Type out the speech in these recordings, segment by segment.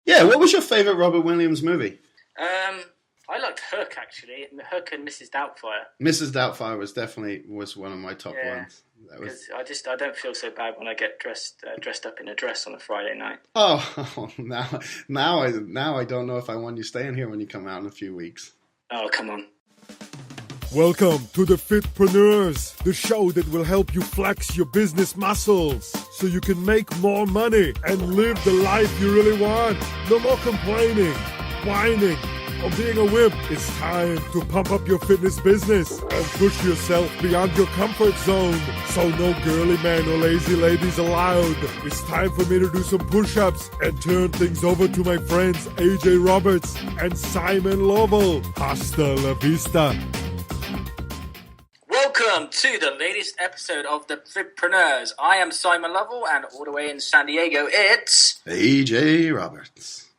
Yeah, what was your favorite Robert Williams movie? I liked Hook, actually. Hook and Mrs. Doubtfire. Mrs. Doubtfire was one of my top Yeah, ones. That was. because I don't feel so bad when I get dressed up in a dress on a Friday night. Oh, now I don't know if I want you staying here when you come out in a few weeks. Oh, come on. Welcome to the Fitpreneurs, the show that will help you flex your business muscles so you can make more money and live the life you really want. No more complaining, whining, or being a wimp. It's time to pump up your fitness business and push yourself beyond your comfort zone. So no girly man or lazy ladies allowed. It's time for me to do some push-ups and turn things over to my friends AJ Roberts and Simon Lovell. Hasta la vista. Welcome to the latest episode of the Fitpreneurs. I am Simon Lovell, and all the way in San Diego, it's AJ Roberts.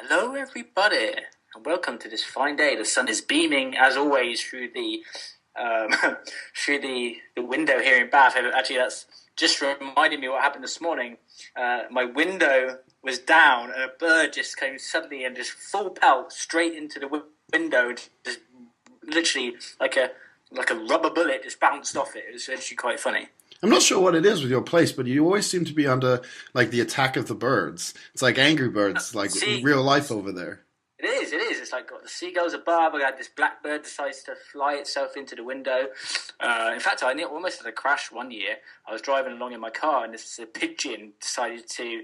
Hello, everybody, and welcome to this fine day. The sun is beaming, as always, through the window here in Bath. Actually, that's just reminded me what happened this morning. My window was down, and a bird just came suddenly and just full pelt straight into the window, just literally like a rubber bullet just bounced off it. It was actually quite funny. I'm not sure what it is with your place, but you always seem to be under like the attack of the birds. It's like Angry Birds, like real life over there. It is. It's like got the seagulls above. I got this blackbird decides to fly itself into the window. In fact, I almost had a crash one year. I was driving along in my car, and this pigeon decided to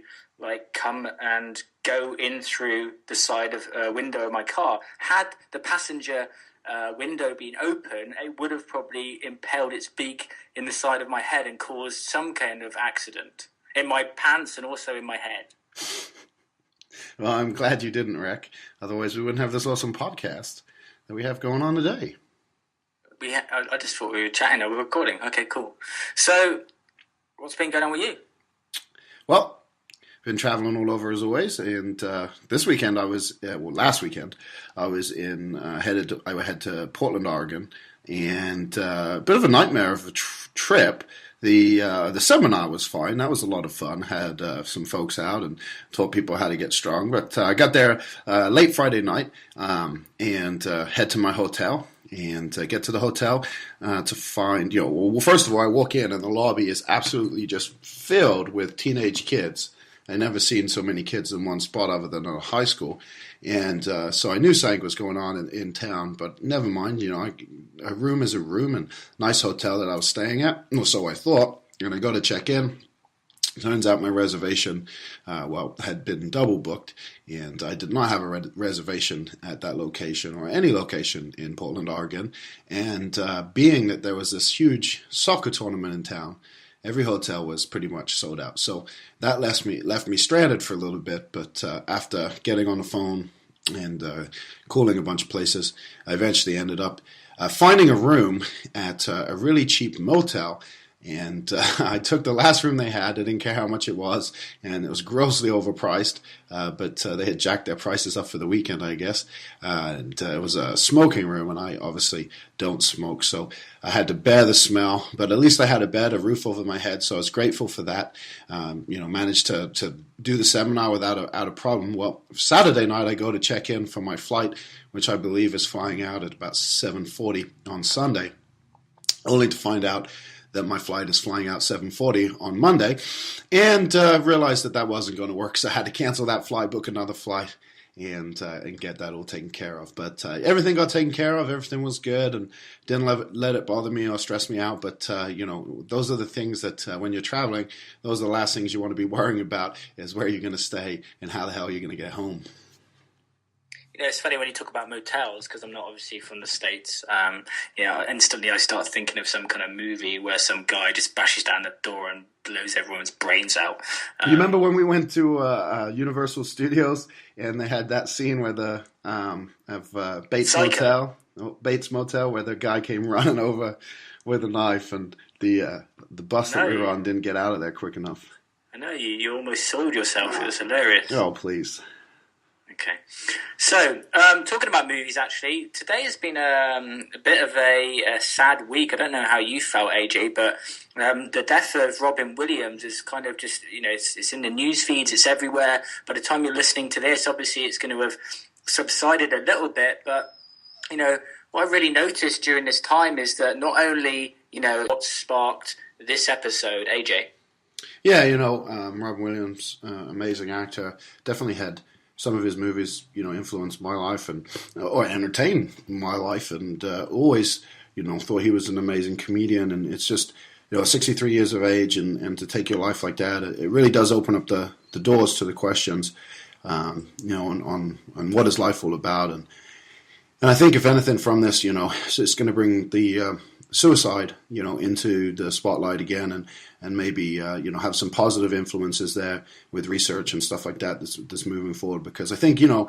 come and go in through the side of a window of my car. Had the passenger window being open, it would have probably impaled its beak in the side of my head and caused some kind of accident in my pants and also in my head. Well, I'm glad you didn't wreck. Otherwise, we wouldn't have this awesome podcast that we have going on today. I just thought we were chatting. We're recording. Okay, cool. So, what's been going on with you? Well, been traveling all over as always, and this weekend last weekend I was headed to Portland, Oregon, and a bit of a nightmare of a trip. The seminar was fine. That was a lot of fun. Had some folks out and taught people how to get strong. But I got there late Friday night and head to my hotel. And get to the hotel to find, well, first of all, I walk in and the lobby is absolutely just filled with teenage kids. I never seen so many kids in one spot other than a high school. And so I knew something was going on in town, but never mind. A room is a room, and nice hotel that I was staying at. Well, so I thought. And I go to check in. Turns out my reservation, had been double booked, and I did not have a reservation at that location or any location in Portland, Oregon. And being that there was this huge soccer tournament in town, every hotel was pretty much sold out. So that left me stranded for a little bit, but after getting on the phone and calling a bunch of places, I eventually ended up finding a room at a really cheap motel. And I took the last room they had. I didn't care how much it was, and it was grossly overpriced. But they had jacked their prices up for the weekend, I guess. And it was a smoking room, and I obviously don't smoke, so I had to bear the smell. But at least I had a bed, a roof over my head, so I was grateful for that. Managed to do the seminar without a problem. Well, Saturday night I go to check in for my flight, which I believe is flying out at about 7:40 on Sunday, only to find out that my flight is flying out 7:40 on Monday, and realized that wasn't going to work, so I had to cancel that flight, book another flight, and get that all taken care of. But everything got taken care of. Everything was good, and didn't let it bother me or stress me out. But those are the things that when you're traveling, those are the last things you want to be worrying about, is where you're going to stay and how the hell you're going to get home. It's funny when you talk about motels, because I'm not obviously from the States. Instantly I start thinking of some kind of movie where some guy just bashes down the door and blows everyone's brains out. You remember when we went to Universal Studios and they had that scene where Bates Motel, where the guy came running over with a knife, and the bus that we were on didn't get out of there quick enough. I know, you almost sold yourself. It was hilarious. Oh, please. Okay. So, talking about movies, actually, today has been a bit of a sad week. I don't know how you felt, AJ, but the death of Robin Williams is kind of just, it's in the news feeds, it's everywhere. By the time you're listening to this, obviously it's going to have subsided a little bit. But, what I really noticed during this time is that not only, what sparked this episode, AJ. Yeah, Robin Williams, amazing actor, definitely had some of his movies, influenced my life or entertained my life, and always, thought he was an amazing comedian. And it's just, 63 years of age, and to take your life like that, it really does open up the doors to the questions, on what is life all about. And I think if anything from this, it's going to bring the suicide, into the spotlight again, and maybe, have some positive influences there with research and stuff like that that's moving forward. Because I think, a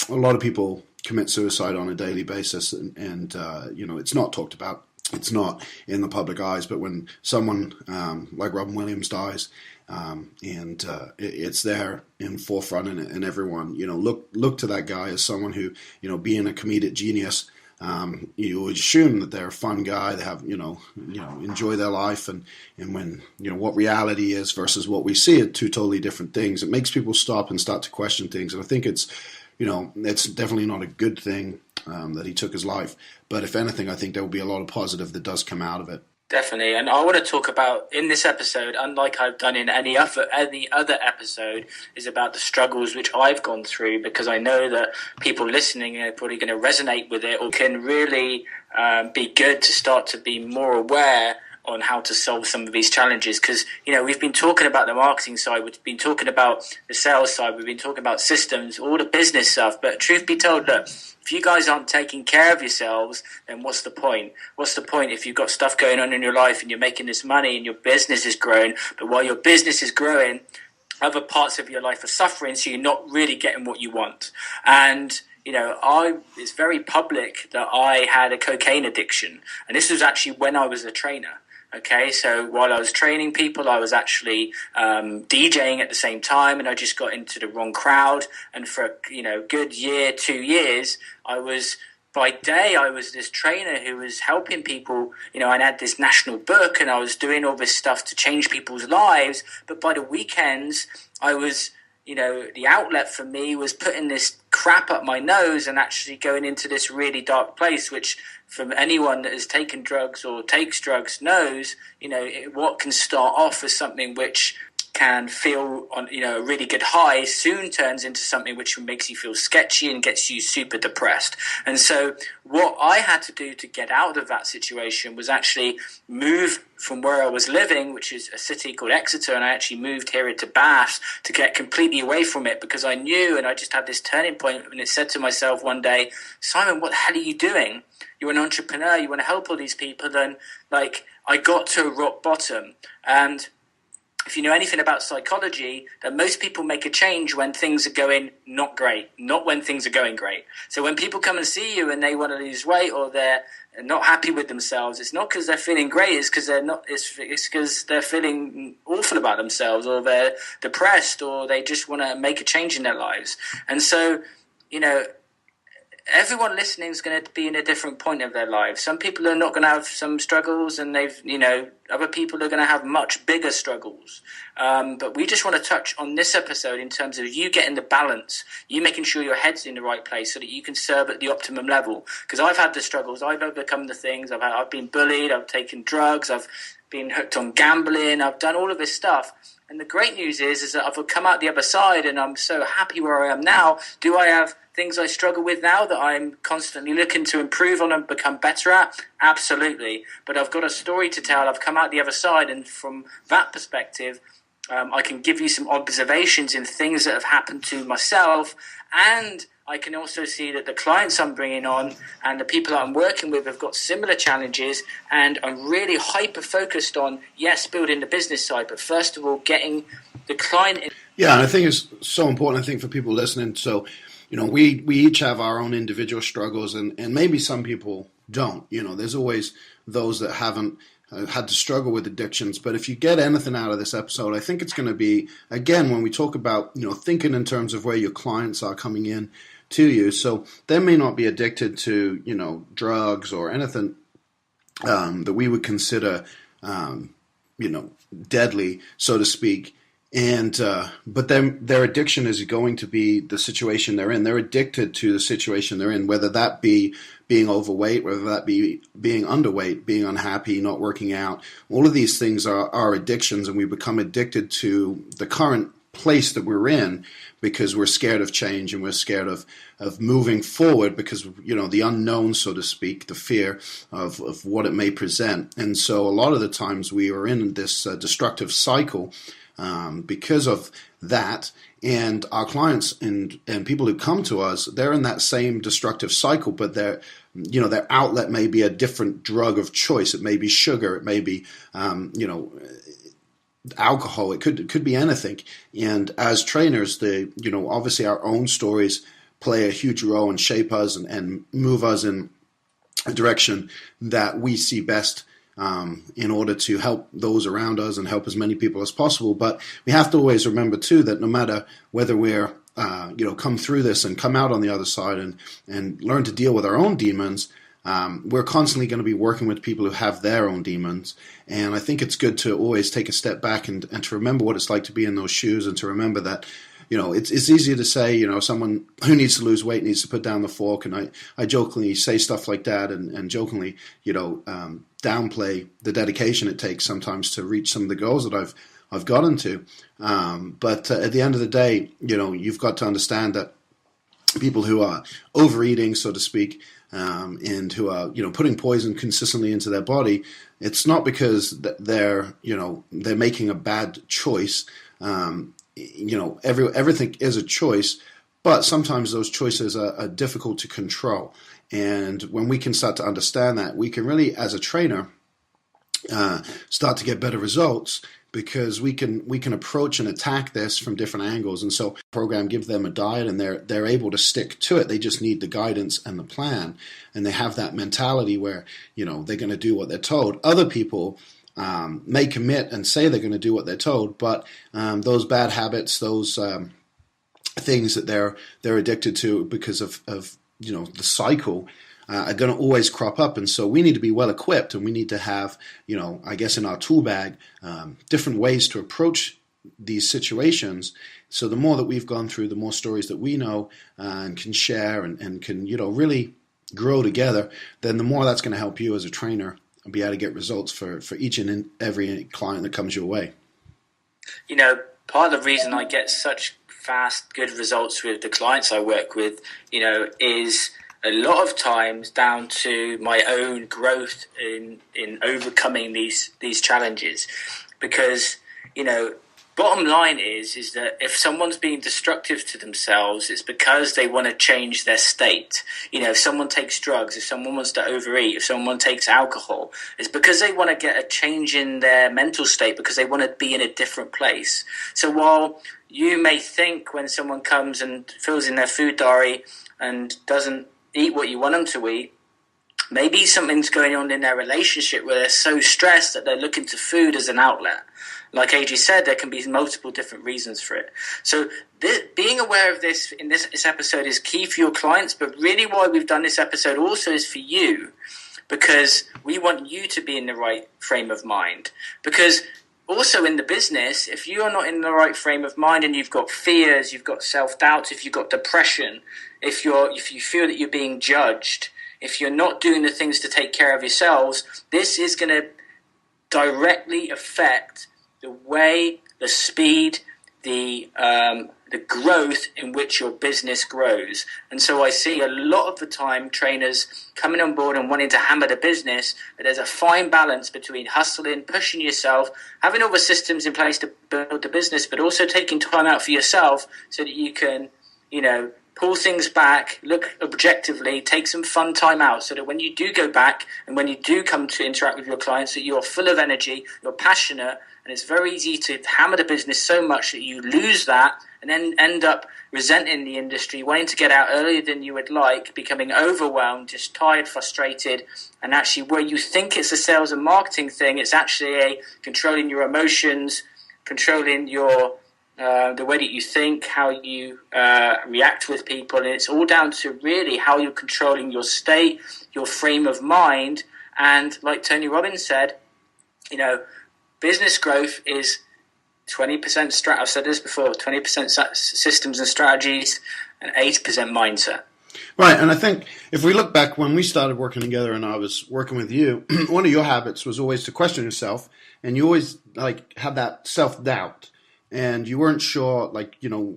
lot of people commit suicide on a daily basis, and it's not talked about. It's not in the public eyes. But when someone like Robin Williams dies, it's there in forefront, and everyone, look to that guy as someone who, being a comedic genius, you always assume that they're a fun guy. They have, enjoy their life, and when, what reality is versus what we see are two totally different things. It makes people stop and start to question things. And I think it's definitely not a good thing, that he took his life. But if anything, I think there will be a lot of positive that does come out of it. Definitely, and I want to talk about in this episode, unlike I've done in any other episode, is about the struggles which I've gone through, because I know that people listening are probably going to resonate with it, or can really be good to start to be more aware on how to solve some of these challenges. Because, we've been talking about the marketing side, we've been talking about the sales side, we've been talking about systems, all the business stuff. But truth be told, look, if you guys aren't taking care of yourselves, then what's the point? What's the point if you've got stuff going on in your life and you're making this money and your business is growing, but while your business is growing, other parts of your life are suffering, so you're not really getting what you want. And it's very public that I had a cocaine addiction, and this was actually when I was a trainer. Okay, so while I was training people, I was actually DJing at the same time, and I just got into the wrong crowd. And for a good year, 2 years, by day I was this trainer who was helping people. I had this national book, and I was doing all this stuff to change people's lives. But by the weekends, I was, the outlet for me was putting this crap up my nose and actually going into this really dark place, which, from anyone that has taken drugs or takes drugs knows, what can start off as something which can feel on, a really good high, soon turns into something which makes you feel sketchy and gets you super depressed. And so what I had to do to get out of that situation was actually move from where I was living, which is a city called Exeter, and I actually moved here into Bath to get completely away from it, because I knew, and I just had this turning point, and it said to myself one day, Simon, what the hell are you doing? You're an entrepreneur, you want to help all these people. Then, I got to rock bottom. And if you know anything about psychology, that most people make a change when things are going not great, not when things are going great. So when people come and see you and they want to lose weight, or they're not happy with themselves, it's not because they're feeling great, it's because they're not. It's because they're feeling awful about themselves, or they're depressed, or they just want to make a change in their lives. And so, everyone listening is going to be in a different point of their lives. Some people are not going to have some struggles, and other people are going to have much bigger struggles. But we just want to touch on this episode in terms of you getting the balance, you making sure your head's in the right place so that you can serve at the optimum level. Because I've had the struggles, I've overcome the things, I've been bullied, I've taken drugs, I've been hooked on gambling, I've done all of this stuff. And the great news is that I've come out the other side, and I'm so happy where I am now. Do I have things I struggle with now that I'm constantly looking to improve on and become better at? Absolutely. But I've got a story to tell. I've come out the other side, and from that perspective, I can give you some observations in things that have happened to myself, and I can also see that the clients I'm bringing on and the people that I'm working with have got similar challenges, and I'm really hyper-focused on, yes, building the business side, but first of all, getting the client in. Yeah, and I think it's so important, I think, for people listening. So, we each have our own individual struggles, and maybe some people don't. There's always those that haven't had to struggle with addictions. But if you get anything out of this episode, I think it's going to be, again, when we talk about, thinking in terms of where your clients are coming in to you. So they may not be addicted to, drugs or anything that we would consider, deadly, so to speak. And but then their addiction is going to be the situation they're in. They're addicted to the situation they're in, whether that be being overweight, whether that be being underweight, being unhappy, not working out. All of these things are addictions, and we become addicted to the current place that we're in because we're scared of change and we're scared of moving forward because, the unknown, so to speak, the fear of what it may present. And so a lot of the times we are in this destructive cycle because of that, and our clients and people who come to us, they're in that same destructive cycle, but their outlet may be a different drug of choice. It may be sugar, it may be alcohol, it could be anything. And as trainers, obviously our own stories play a huge role and shape us and move us in a direction that we see best, in order to help those around us and help as many people as possible. But we have to always remember too that no matter whether we're come through this and come out on the other side and learn to deal with our own demons, we're constantly going to be working with people who have their own demons. And I think it's good to always take a step back and to remember what it's like to be in those shoes, and to remember that it's easier to say, someone who needs to lose weight needs to put down the fork. And I jokingly say stuff like that and jokingly, downplay the dedication it takes sometimes to reach some of the goals that I've gotten to. But at the end of the day, you've got to understand that people who are overeating, so to speak, and who are, putting poison consistently into their body, it's not because they're making a bad choice. Everything is a choice, but sometimes those choices are difficult to control. And when we can start to understand that, we can really, as a trainer, start to get better results, because we can approach and attack this from different angles. And so the program gives them a diet, and they're able to stick to it. They just need the guidance and the plan, and they have that mentality where they're going to do what they're told. Other people may commit and say they're going to do what they're told, but those bad habits, those things that they're addicted to because of the cycle, are going to always crop up. And so we need to be well equipped, and we need to have, I guess in our tool bag, different ways to approach these situations. So the more that we've gone through, the more stories that we know and can share and can, really grow together, then the more that's going to help you as a trainer be able to get results for each and every client that comes your way. Part of the reason I get such fast, good results with the clients I work with, is a lot of times down to my own growth in overcoming these challenges. Because, bottom line is that if someone's being destructive to themselves, it's because they want to change their state. If someone takes drugs, if someone wants to overeat, if someone takes alcohol, it's because they want to get a change in their mental state, because they want to be in a different place. So while you may think when someone comes and fills in their food diary and doesn't eat what you want them to eat, maybe something's going on in their relationship where they're so stressed that they're looking to food as an outlet. Like AJ said, there can be multiple different reasons for it. So being aware of this in this episode is key for your clients, but really why we've done this episode also is for you, because we want you to be in the right frame of mind. Because also in the business, if you are not in the right frame of mind and you've got fears, you've got self-doubt, if you've got depression, if you feel that you're being judged, if you're not doing the things to take care of yourselves, this is going to directly affect the way, the speed, the growth in which your business grows. And so I see a lot of the time trainers coming on board and wanting to hammer the business, but there's a fine balance between hustling, pushing yourself, having all the systems in place to build the business, but also taking time out for yourself so that you can, pull things back, look objectively, take some fun time out, so that when you do go back and when you do come to interact with your clients, that you're full of energy, you're passionate, and it's very easy to hammer the business so much that you lose that and then end up resenting the industry, wanting to get out earlier than you would like, becoming overwhelmed, just tired, frustrated, and actually where you think it's a sales and marketing thing, it's actually a controlling your emotions, controlling your the way that you think, how you react with people, and it's all down to really how you're controlling your state, your frame of mind, and like Tony Robbins said, business growth is 20% I've said this before, 20% systems and strategies, and 80% mindset. Right, and I think if we look back when we started working together and I was working with you, one of your habits was always to question yourself, and you always had that self-doubt, and you weren't sure,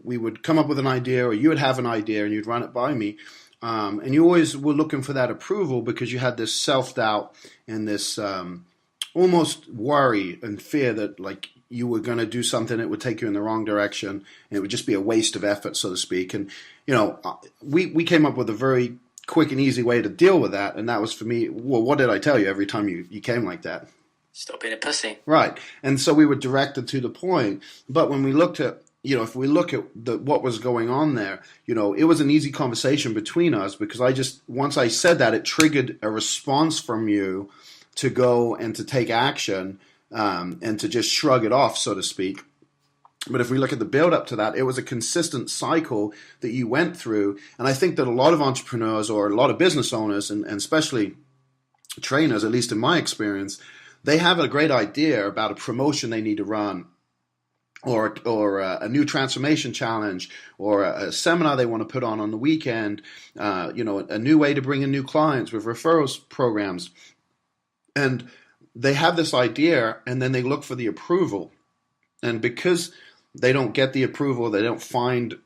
we would come up with an idea or you would have an idea and you'd run it by me, and you always were looking for that approval because you had this self-doubt and this almost worry and fear that you were going to do something that would take you in the wrong direction and it would just be a waste of effort, so to speak. And, we came up with a very quick and easy way to deal with that. And that was for me, well, what did I tell you every time you came like that? Stop being a pussy. Right. And so we were directed to the point. But when we looked at, if we look at what was going on there, it was an easy conversation between us because once I said that, it triggered a response from you to go and to take action. And to just shrug it off, so to speak. But if we look at the build up to that, it was a consistent cycle that you went through. And I think that a lot of entrepreneurs or a lot of business owners, and especially trainers, at least in my experience, they have a great idea about a promotion they need to run, or a new transformation challenge, or a seminar they want to put on the weekend, a new way to bring in new clients with referrals programs. And they have this idea and then they look for the approval. And because they don't get the approval, they don't find,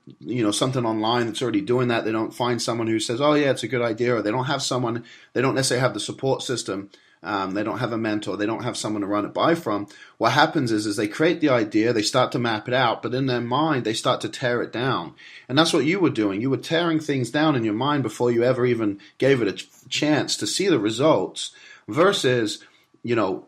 something online that's already doing that. They don't find someone who says, oh yeah, it's a good idea. Or they don't necessarily have the support system. They don't have a mentor. They don't have someone to run it by from. What happens is they create the idea, they start to map it out, but in their mind, they start to tear it down. And that's what you were doing. You were tearing things down in your mind before you ever even gave it a chance to see the results versus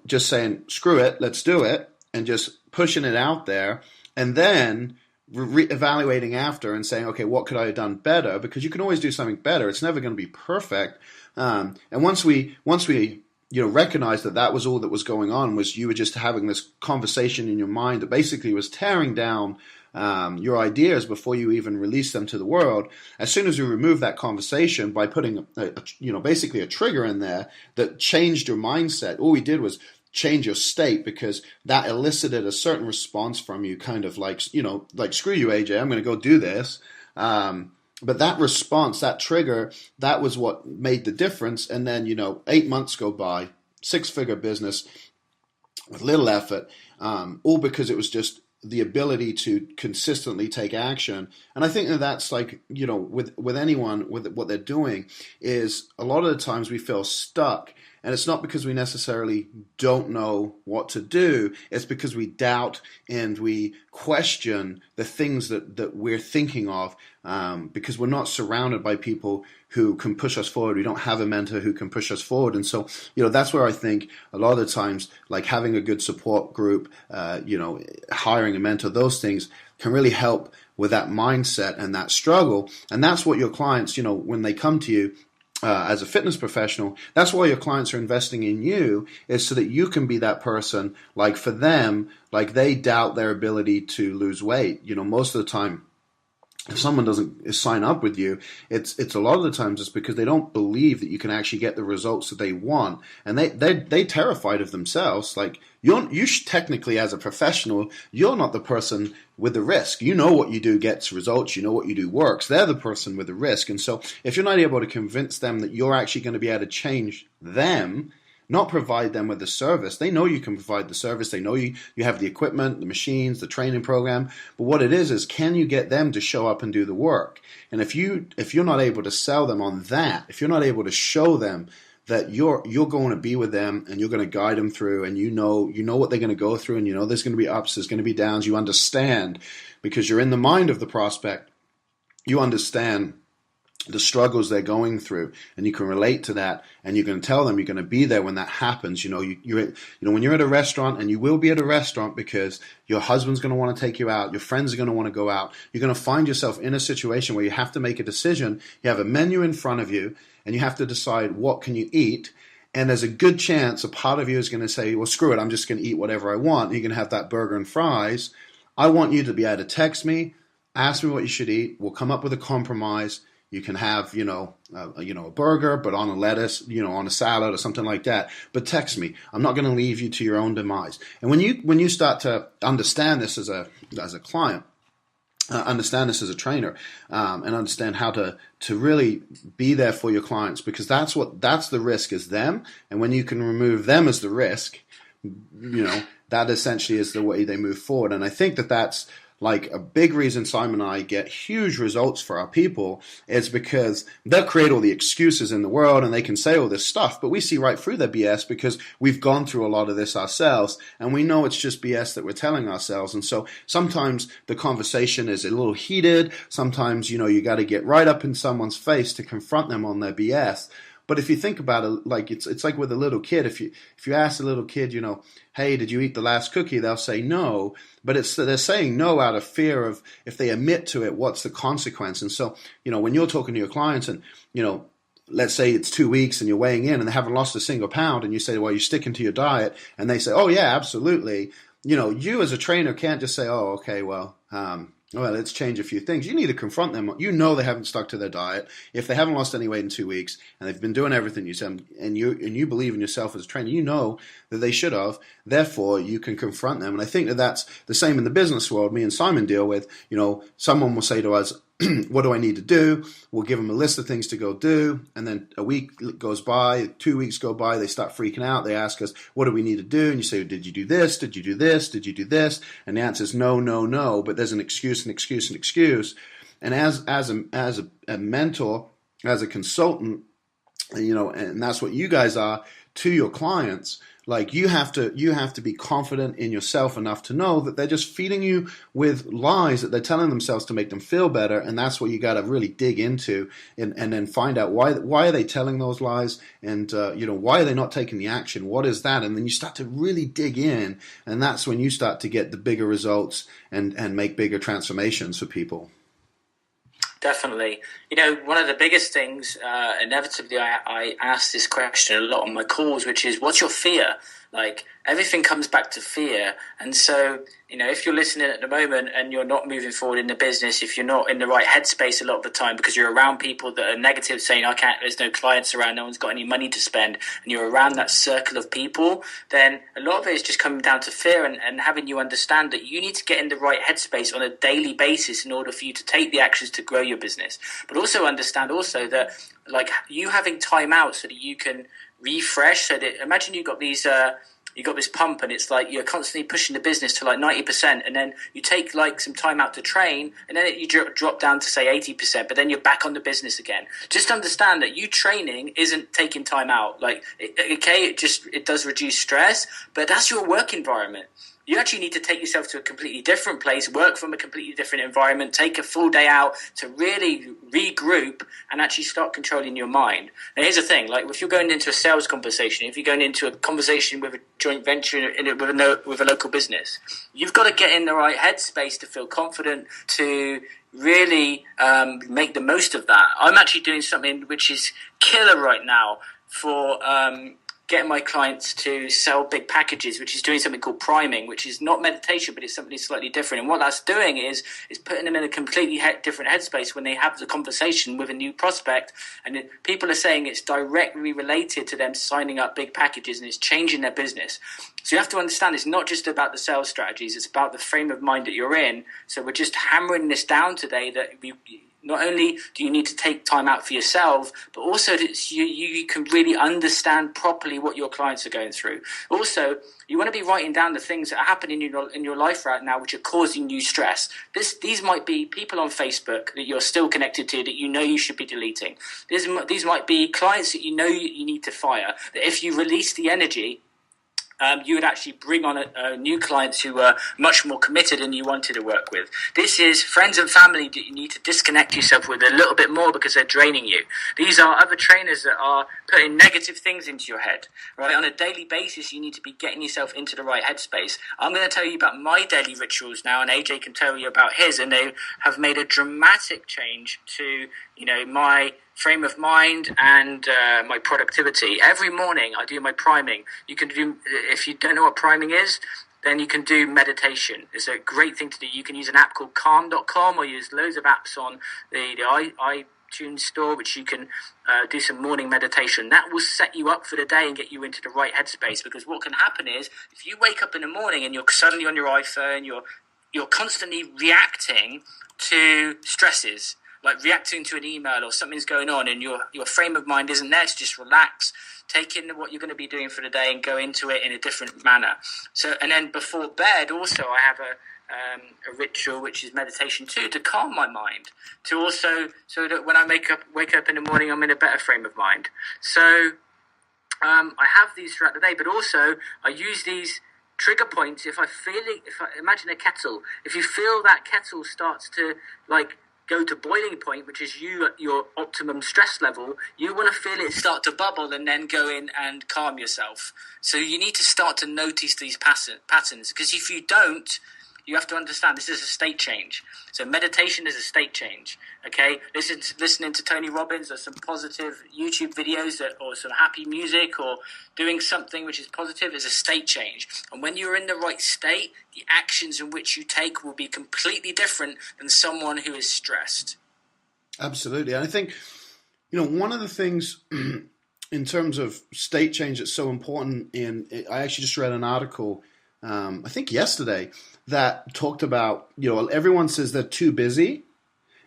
just saying, screw it, let's do it, and just pushing it out there, and then evaluating after and saying, okay, what could I have done better? Because you can always do something better. It's never going to be perfect. And once we recognized that was all that was going on, was you were just having this conversation in your mind that basically was tearing down your ideas before you even release them to the world. As soon as you remove that conversation by putting basically a trigger in there that changed your mindset, all we did was change your state, because that elicited a certain response from you, kind of like screw you, AJ, I'm going to go do this. But that response, that trigger, that was what made the difference. And then 8 months go by, 6-figure business with little effort, all because it was just the ability to consistently take action. And I think that's with anyone, with what they're doing, is a lot of the times we feel stuck. And it's not because we necessarily don't know what to do. It's because we doubt and we question the things that we're thinking of, because we're not surrounded by people who can push us forward. We don't have a mentor who can push us forward. And so, that's where I think a lot of the times, having a good support group, hiring a mentor, those things can really help with that mindset and that struggle. And that's what your clients, when they come to you, as a fitness professional, that's why your clients are investing in you, is so that you can be that person. For them, they doubt their ability to lose weight. Most of the time, if someone doesn't sign up with you, it's a lot of the times it's because they don't believe that you can actually get the results that they want, and they're terrified of themselves. You technically, as a professional, you're not the person with the risk. You know what you do gets results. You know what you do works. They're the person with the risk. And so if you're not able to convince them that you're actually going to be able to change them, not provide them with the service. They know you can provide the service. They know you have the equipment, the machines, the training program. But what it is can you get them to show up and do the work? And if you're not able to sell them on that, if you're not able to show them that you're going to be with them and you're going to guide them through, and you know what they're going to go through, and there's going to be ups, there's going to be downs, you understand, because you're in the mind of the prospect. You understand the struggles they're going through, and you can relate to that, and you're going to tell them you're going to be there when that happens. You know, when you're at a restaurant, and you will be at a restaurant because your husband's going to want to take you out, your friends are going to want to go out, you're going to find yourself in a situation where you have to make a decision. You have a menu in front of you, and you have to decide what can you eat. And there's a good chance a part of you is going to say, well, screw it, I'm just going to eat whatever I want. And you're going to have that burger and fries. I want you to be able to text me, ask me what you should eat. We'll come up with a compromise. You can have, a burger, but on a lettuce, on a salad or something like that. But text me. I'm not going to leave you to your own demise. And when you start to understand this as a client, understand this as a trainer, and understand how to really be there for your clients, because that's the risk is them. And when you can remove them as the risk, that essentially is the way they move forward. And I think that's like a big reason Simon and I get huge results for our people is because they'll create all the excuses in the world and they can say all this stuff, but we see right through their BS because we've gone through a lot of this ourselves and we know it's just BS that we're telling ourselves. And so sometimes the conversation is a little heated. Sometimes, you got to get right up in someone's face to confront them on their BS. But if you think about it, like it's like with a little kid. If you ask a little kid, hey, did you eat the last cookie? They'll say no. But they're saying no out of fear of if they admit to it, what's the consequence? And so, when you're talking to your clients and, let's say it's 2 weeks and you're weighing in and they haven't lost a single pound and you say, well, you're sticking to your diet. And they say, oh, yeah, absolutely. You as a trainer can't just say, oh, okay, well, let's change a few things. You need to confront them. They haven't stuck to their diet. If they haven't lost any weight in 2 weeks and they've been doing everything you said, and you believe in yourself as a trainer, that they should have. Therefore, you can confront them. And I think that's the same in the business world. Me and Simon deal with, someone will say to us, what do I need to do? We'll give them a list of things to go do. And then a week goes by, 2 weeks go by, they start freaking out. They ask us, what do we need to do? And you say, did you do this? Did you do this? Did you do this? And the answer is no, no, no. But there's an excuse, an excuse, an excuse. And as a mentor, as a consultant, and that's what you guys are to your clients. Like you have to be confident in yourself enough to know that they're just feeding you with lies that they're telling themselves to make them feel better, and that's what you got to really dig into and then find out why are they telling those lies, and why are they not taking the action? What is that? And then you start to really dig in, and that's when you start to get the bigger results and make bigger transformations for people. Definitely. One of the biggest things, inevitably, I ask this question a lot on my calls, which is, what's your fear? Like, everything comes back to fear. And so, if you're listening at the moment and you're not moving forward in the business, if you're not in the right headspace a lot of the time because you're around people that are negative, saying, there's no clients around, no one's got any money to spend, and you're around that circle of people, then a lot of it is just coming down to fear and having you understand that you need to get in the right headspace on a daily basis in order for you to take the actions to grow your business. But also understand that, like, you having time out so that you can refresh, so that imagine you got these you got this pump and it's like you're constantly pushing the business to like 90%, and then you take like some time out to train and then you drop down to say 80%, but then you're back on the business again. Just understand that you training isn't taking time out. Like, it does reduce stress, but that's your work environment. You actually need to take yourself to a completely different place, work from a completely different environment, take a full day out to really regroup and actually start controlling your mind. Now, here's the thing, like if you're going into a sales conversation, if you're going into a conversation with a joint venture with a local business, you've got to get in the right headspace to feel confident, to really make the most of that. I'm actually doing something which is killer right now for getting my clients to sell big packages, which is doing something called priming, which is not meditation, but it's something slightly different. And what that's doing is putting them in a completely different headspace when they have the conversation with a new prospect. And people are saying it's directly related to them signing up big packages, and it's changing their business. So you have to understand it's not just about the sales strategies, it's about the frame of mind that you're in. So we're just hammering this down today, that not only do you need to take time out for yourself, but also that you can really understand properly what your clients are going through. Also, you want to be writing down the things that are happening in your life right now which are causing you stress. These might be people on Facebook that you're still connected to that you should be deleting. These might be clients that you need to fire, that if you release the energy you would actually bring on new clients who were much more committed and you wanted to work with. This is friends and family that you need to disconnect yourself with a little bit more because they're draining you. These are other trainers that are putting negative things into your head, right? On a daily basis, you need to be getting yourself into the right headspace. I'm going to tell you about my daily rituals now, and AJ can tell you about his, and they have made a dramatic change to, my frame of mind and my productivity. Every morning I do my priming. You can do, if you don't know what priming is, then you can do meditation. It's a great thing to do. You can use an app called calm.com, or use loads of apps on the iTunes store, which you can do some morning meditation. That will set you up for the day and get you into the right headspace, because what can happen is if you wake up in the morning and you're suddenly on your iPhone, you're constantly reacting to stresses, like reacting to an email or something's going on, and your frame of mind isn't there to just relax, take in what you're going to be doing for the day and go into it in a different manner. So, and then before bed also I have a ritual, which is meditation too, to calm my mind, to also, so that when I wake up in the morning, I'm in a better frame of mind. So I have these throughout the day, but also I use these trigger points. If I imagine a kettle, if you feel that kettle starts to go to boiling point, which is you at your optimum stress level, you want to feel it start to bubble and then go in and calm yourself. So you need to start to notice these patterns, because if you don't, you have to understand this is a state change. So meditation is a state change. Okay, listening to Tony Robbins or some positive YouTube videos or some happy music or doing something which is positive is a state change. And when you're in the right state, the actions in which you take will be completely different than someone who is stressed. Absolutely. And I think, one of the things in terms of state change that's so important, I actually just read an article, I think yesterday, that talked about, everyone says they're too busy,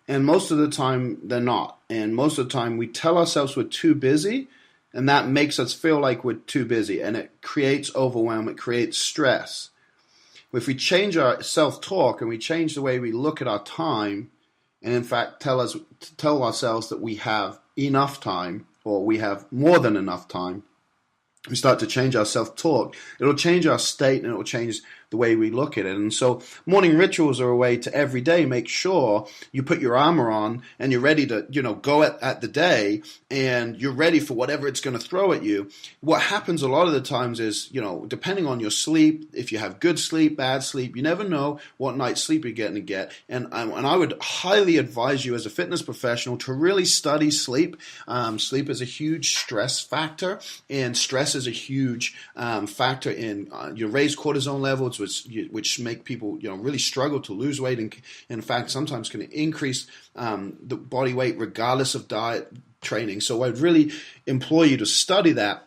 and most of the time they're not. And most of the time we tell ourselves we're too busy, and that makes us feel like we're too busy, and it creates overwhelm, it creates stress. If we change our self-talk and we change the way we look at our time, and in fact tell ourselves that we have enough time, or we have more than enough time, we start to change our self-talk, it'll change our state, and it will change the way we look at it. And so morning rituals are a way to every day make sure you put your armor on and you're ready to, go at the day, and you're ready for whatever it's going to throw at you. What happens a lot of the times is, depending on your sleep, if you have good sleep, bad sleep, you never know what night's sleep you're going to get. And I would highly advise you as a fitness professional to really study sleep. Sleep is a huge stress factor, and stress is a huge factor in your raised cortisol levels, which make people really struggle to lose weight, and in fact sometimes can increase the body weight regardless of diet training. So I'd really implore you to study that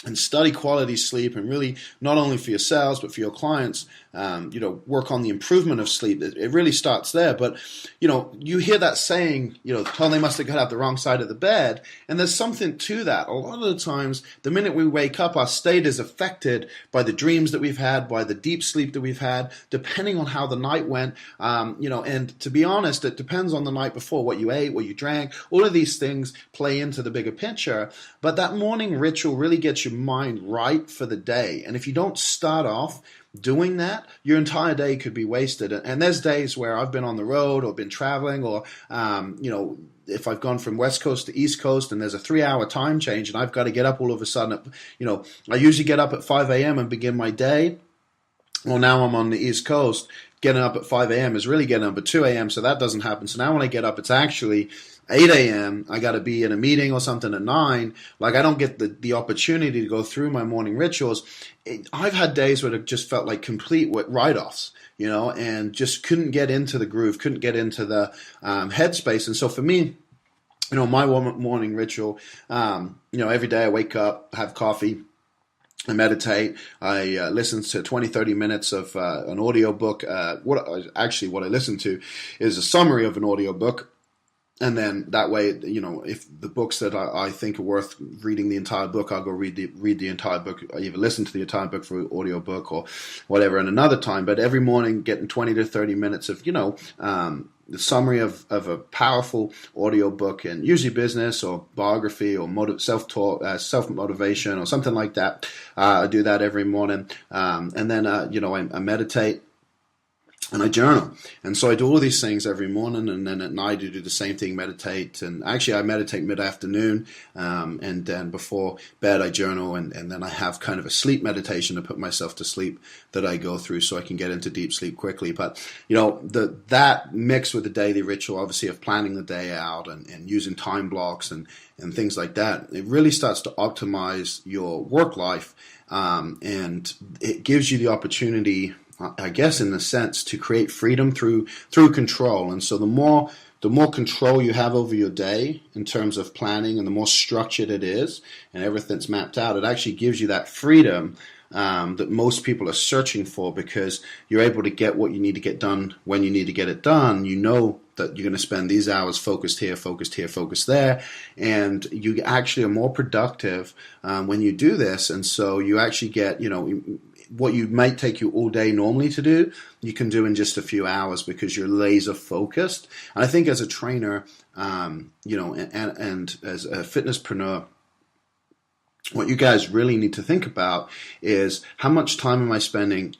and study quality sleep, and really not only for yourselves but for your clients, work on the improvement of sleep. It really starts there. But you hear that saying, Tony must have got out the wrong side of the bed, and there's something to that. A lot of the times, the minute we wake up, our state is affected by the dreams that we've had, by the deep sleep that we've had, depending on how the night went. And to be honest, it depends on the night before, what you ate, what you drank. All of these things play into the bigger picture. But that morning ritual really gets your mind right for the day. And if you don't start off doing that, your entire day could be wasted. And there's days where I've been on the road or been traveling, or if I've gone from West Coast to East Coast and there's a 3-hour time change and I've got to get up all of a sudden, I usually get up at 5 a.m. and begin my day. Well, now I'm on the East Coast. Getting up at 5 a.m. is really getting up at 2 a.m., so that doesn't happen. So now when I get up, it's actually 8 a.m. I got to be in a meeting or something at 9. I don't get the opportunity to go through my morning rituals. I've had days where it just felt like complete write-offs, and just couldn't get into the groove, couldn't get into the headspace. And so for me, my morning ritual, every day I wake up, have coffee, I meditate. I listen to 20, 30 minutes of an audio book. What I listen to is a summary of an audio book. And then that way, if the books that I think are worth reading the entire book, I'll go read the entire book, or either listen to the entire book for audio book or whatever in another time. But every morning, getting 20 to 30 minutes of, the summary of a powerful audio book, and usually business or biography or self-taught, self-motivation or something like that. I do that every morning. And then, I meditate. And I journal. And so I do all of these things every morning, and then at night I do the same thing, meditate. And actually I meditate mid-afternoon, and then before bed I journal, and then I have kind of a sleep meditation to put myself to sleep that I go through so I can get into deep sleep quickly. But, that mixed with the daily ritual, obviously, of planning the day out and using time blocks and things like that, it really starts to optimize your work life, and it gives you the opportunity, I guess, in a sense, to create freedom through control. And so the more control you have over your day in terms of planning, and the more structured it is and everything's mapped out, it actually gives you that freedom that most people are searching for, because you're able to get what you need to get done when you need to get it done. You know that you're going to spend these hours focused here, focused there, and you actually are more productive when you do this. And so you actually get, what you might take you all day normally to do, you can do in just a few hours because you're laser focused. And I think as a trainer, and as a fitnesspreneur, what you guys really need to think about is, how much time am I spending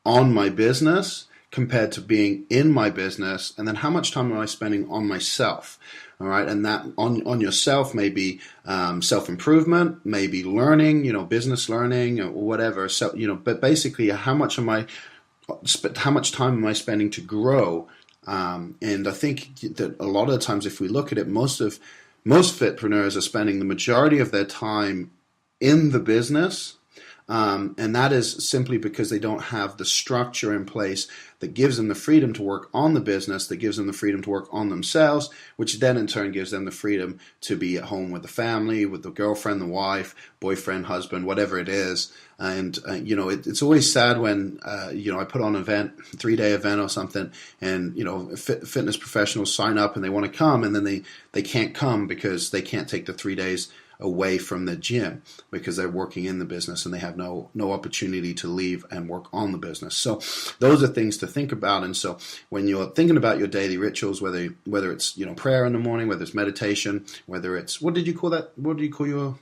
on my business compared to being in my business, and then how much time am I spending on myself? All right, and that on yourself may be self-improvement, maybe learning, business learning or whatever. So, but basically, how much time am I spending to grow? And I think that a lot of the times, if we look at it, most fitpreneurs are spending the majority of their time in the business. And that is simply because they don't have the structure in place that gives them the freedom to work on the business, that gives them the freedom to work on themselves, which then in turn gives them the freedom to be at home with the family, with the girlfriend, the wife, boyfriend, husband, whatever it is. And, it's always sad when, I put on an event, 3-day event or something, and, fitness professionals sign up and they want to come, and then they can't come because they can't take the 3 days away from the gym because they're working in the business and they have no opportunity to leave and work on the business. So those are things to think about. And so when you're thinking about your daily rituals, whether it's prayer in the morning, whether it's meditation, whether it's what did you call your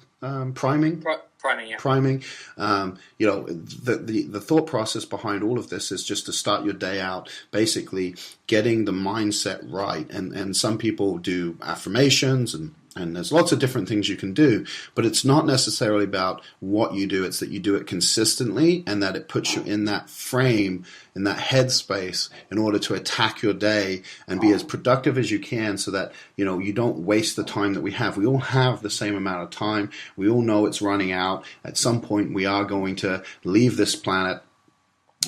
priming? Priming, yeah. Priming. The thought process behind all of this is just to start your day out basically getting the mindset right. And some people do affirmations and there's lots of different things you can do, but it's not necessarily about what you do. It's that you do it consistently, and that it puts you in that frame, in that headspace, in order to attack your day and be as productive as you can, so that you don't waste the time that we have. We all have the same amount of time. We all know it's running out. At some point, we are going to leave this planet.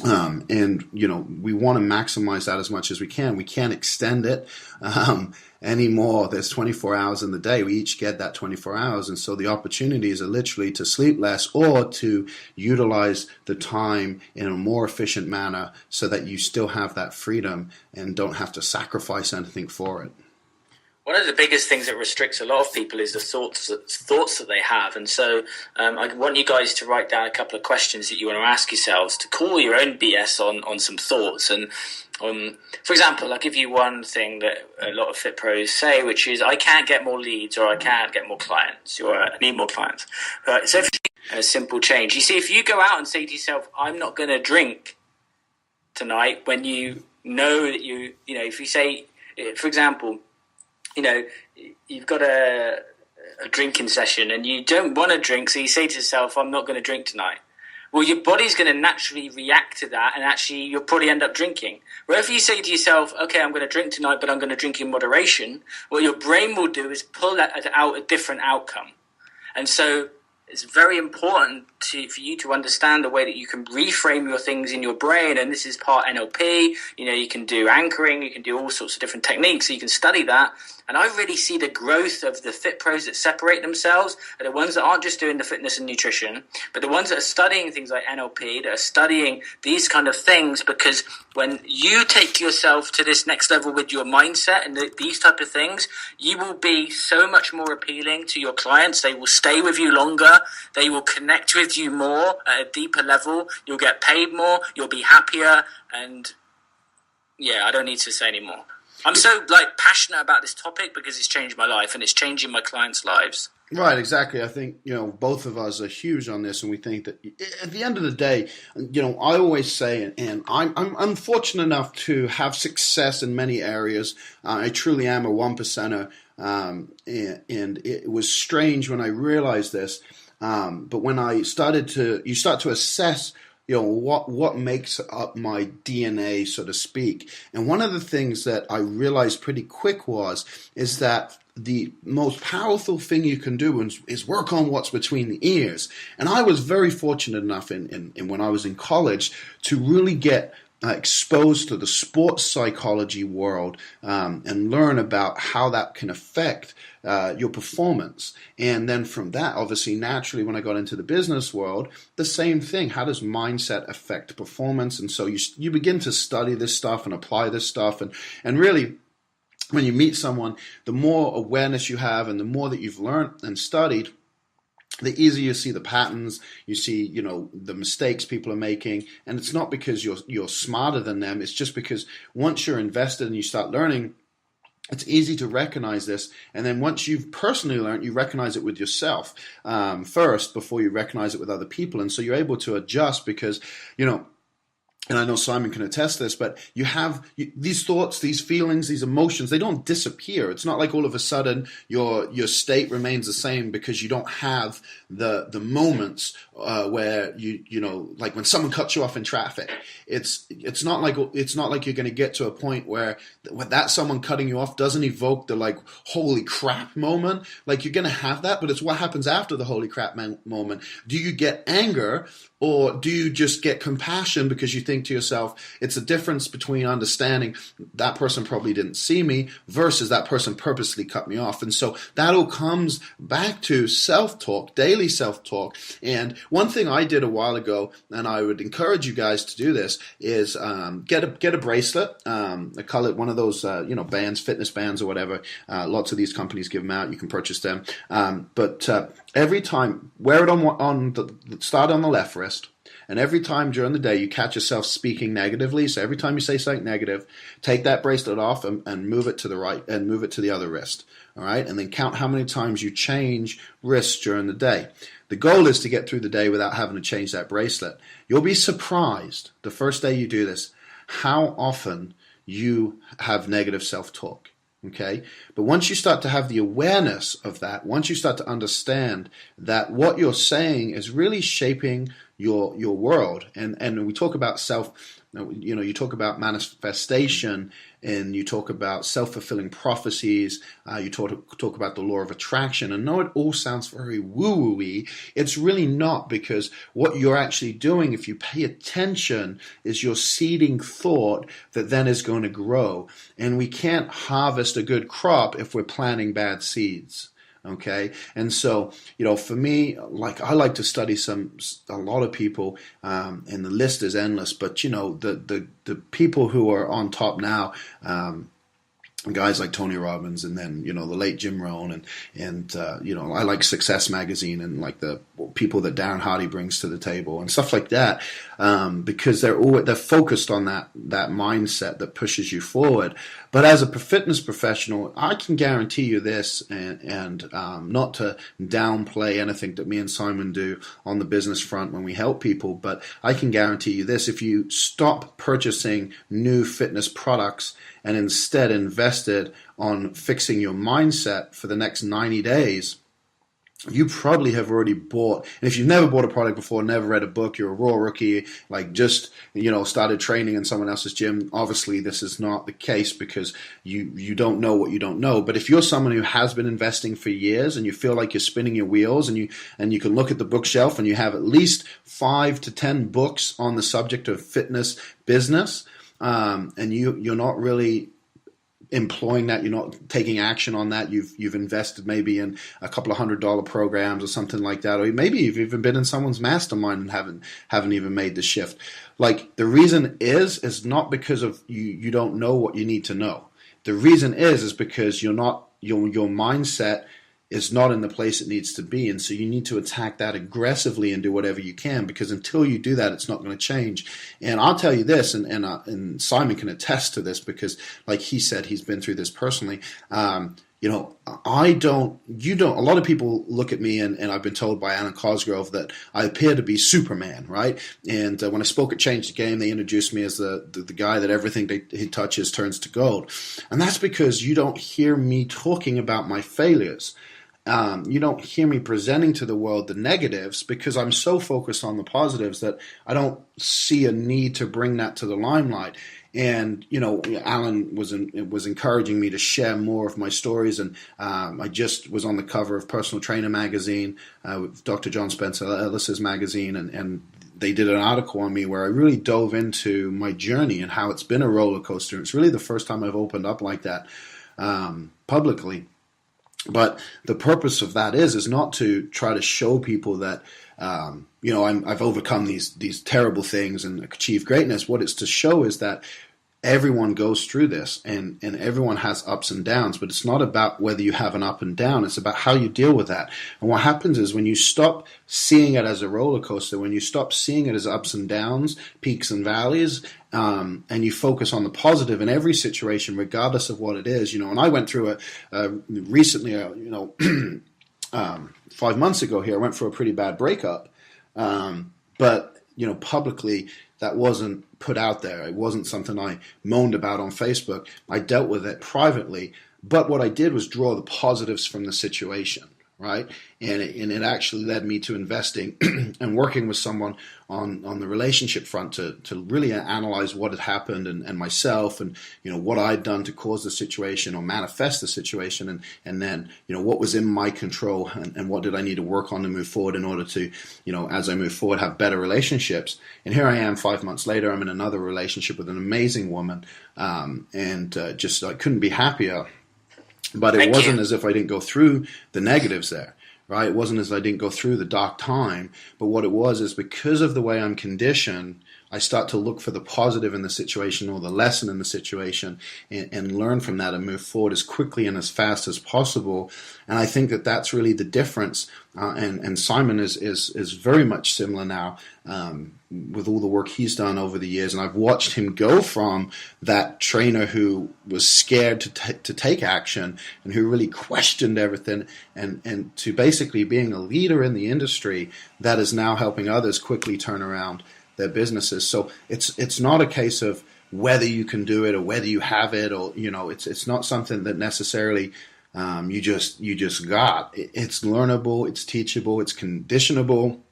And we want to maximize that as much as we can. We can't extend it anymore. There's 24 hours in the day. We each get that 24 hours. And so the opportunities are literally to sleep less, or to utilize the time in a more efficient manner so that you still have that freedom and don't have to sacrifice anything for it. One of the biggest things that restricts a lot of people is the thoughts that they have. And so I want you guys to write down a couple of questions that you want to ask yourselves to call your own BS on some thoughts. And for example, I'll give you one thing that a lot of fit pros say, which is, I can't get more leads, or I can't get more clients, or I need more clients. So if a simple change. You see, if you go out and say to yourself, I'm not going to drink tonight, when you know that if you say, for example, you've got a drinking session and you don't want to drink, so you say to yourself, I'm not going to drink tonight. Well, your body's going to naturally react to that, and actually you'll probably end up drinking. Where if you say to yourself, okay, I'm going to drink tonight, but I'm going to drink in moderation, what your brain will do is pull out a different outcome. And so it's very important for you to understand the way that you can reframe your things in your brain. And this is part NLP. You can do anchoring, you can do all sorts of different techniques, so you can study that. And I really see the growth of the fit pros that separate themselves are the ones that aren't just doing the fitness and nutrition, but the ones that are studying things like NLP, that are studying these kind of things, because when you take yourself to this next level with your mindset and these type of things, you will be so much more appealing to your clients. They will stay with you longer. They will connect with you more at a deeper level. You'll get paid more. You'll be happier. And yeah, I don't need to say any more. I'm so passionate about this topic because it's changed my life and it's changing my clients' lives. Right, exactly. I think, both of us are huge on this, and we think that at the end of the day, I always say, and I'm fortunate enough to have success in many areas. I truly am a 1%er, and it was strange when I realized this. But when you start to assess what makes up my DNA, so to speak. And one of the things that I realized pretty quick is that the most powerful thing you can do is work on what's between the ears. And I was very fortunate enough in when I was in college to really get exposed to the sports psychology world and learn about how that can affect your performance. And then from that, obviously, naturally, when I got into the business world, the same thing. How does mindset affect performance? And so you begin to study this stuff and apply this stuff. And really, when you meet someone, the more awareness you have and the more that you've learned and studied, the easier you see the patterns, you see, the mistakes people are making. And it's not because you're smarter than them. It's just because once you're invested and you start learning, it's easy to recognize this. And then once you've personally learned, you recognize it with yourself first before you recognize it with other people. And so you're able to adjust because, and I know Simon can attest this, but you have these thoughts, these feelings, these emotions, they don't disappear. It's not like all of a sudden your state remains the same because you don't have the moments where like when someone cuts you off in traffic. It's not like you're going to get to a point where that someone cutting you off doesn't evoke the holy crap moment. Like you're going to have that, but it's what happens after the holy crap moment. Do you get anger? Or do you just get compassion because you think to yourself, it's a difference between understanding that person probably didn't see me versus that person purposely cut me off. And so that all comes back to self-talk, daily self-talk. And one thing I did a while ago, and I would encourage you guys to do this, is get a bracelet. I call it one of those bands, fitness bands or whatever. Lots of these companies give them out. You can purchase them. But every time, wear it start on the left wrist. And every time during the day you catch yourself speaking negatively, so every time you say something negative, take that bracelet off and move it to the right and move it to the other wrist. All right? And then count how many times you change wrists during the day. The goal is to get through the day without having to change that bracelet. You'll be surprised the first day you do this how often you have negative self-talk. Okay, but once you start to have the awareness of that, once you start to understand that what you're saying is really shaping your world, and we talk about you talk about manifestation, and you talk about self-fulfilling prophecies, you talk about the law of attraction, and though it all sounds very woo-woo-y, it's really not, because what you're actually doing, if you pay attention, is you're seeding thought that then is going to grow, and we can't harvest a good crop if we're planting bad seeds. Okay, and so for me, I like to study a lot of people, and the list is endless. But the people who are on top now, guys like Tony Robbins, and then the late Jim Rohn, and I like Success Magazine and like the people that Darren Hardy brings to the table and stuff like that, because they're focused on that mindset that pushes you forward. But as a fitness professional, I can guarantee you this, and not to downplay anything that me and Simon do on the business front when we help people, but I can guarantee you this: if you stop purchasing new fitness products and instead invested on fixing your mindset for the next 90 days, you probably have already bought, and if you've never bought a product before, never read a book, you're a raw rookie, like just, started training in someone else's gym, obviously this is not the case because you don't know what you don't know. But if you're someone who has been investing for years and you feel like you're spinning your wheels, and you can look at the bookshelf and you have at least 5 to 10 books on the subject of fitness business, and you're not really employing that, you're not taking action on that, you've invested maybe in a couple of $100 programs or something like that, or maybe you've even been in someone's mastermind and haven't even made the shift. Like, the reason is not because of you don't know what you need to know. The reason is because you're not, your mindset is not in the place it needs to be, and so you need to attack that aggressively and do whatever you can, because until you do that, it's not going to change. And I'll tell you this, and Simon can attest to this, because like he said, he's been through this personally. A lot of people look at me, and I've been told by Alan Cosgrove that I appear to be Superman, right? And when I spoke at Change the Game, they introduced me as the guy that everything he touches turns to gold. And that's because you don't hear me talking about my failures. You don't hear me presenting to the world the negatives, because I'm so focused on the positives that I don't see a need to bring that to the limelight. And, Alan was encouraging me to share more of my stories. And I just was on the cover of Personal Trainer magazine, with Dr. John Spencer Ellis's magazine. And they did an article on me where I really dove into my journey and how it's been a roller coaster. It's really the first time I've opened up like that publicly. But the purpose of that is not to try to show people that, I've overcome these terrible things and achieved greatness. What it's to show is that everyone goes through this, and everyone has ups and downs, but it's not about whether you have an up and down. It's about how you deal with that. And what happens is, when you stop seeing it as a roller coaster, when you stop seeing it as ups and downs, peaks and valleys, and you focus on the positive in every situation, regardless of what it is. And I went through recently, 5 months ago here, I went through a pretty bad breakup. But publicly, that wasn't put out there. It wasn't something I moaned about on Facebook. I dealt with it privately. But what I did was draw the positives from the situation, right? And it actually led me to investing and working with someone on the relationship front to really analyze what had happened and myself, and what I'd done to cause the situation or manifest the situation, and then what was in my control, and what did I need to work on to move forward in order to as I move forward have better relationships. And here I am 5 months later. I'm in another relationship with an amazing woman, and just I couldn't be happier. But it wasn't as if I didn't go through the negatives there, right? It wasn't as if I didn't go through the dark time. But what it was is, because of the way I'm conditioned, I start to look for the positive in the situation, or the lesson in the situation, and learn from that and move forward as quickly and as fast as possible. And I think that that's really the difference. And Simon is very much similar now, with all the work he's done over the years. And I've watched him go from that trainer who was scared to take action, and who really questioned everything, and to basically being a leader in the industry that is now helping others quickly turn around their businesses. So it's not a case of whether you can do it or whether you have it, or it's not something that necessarily you just got. It's learnable, it's teachable, it's conditionable.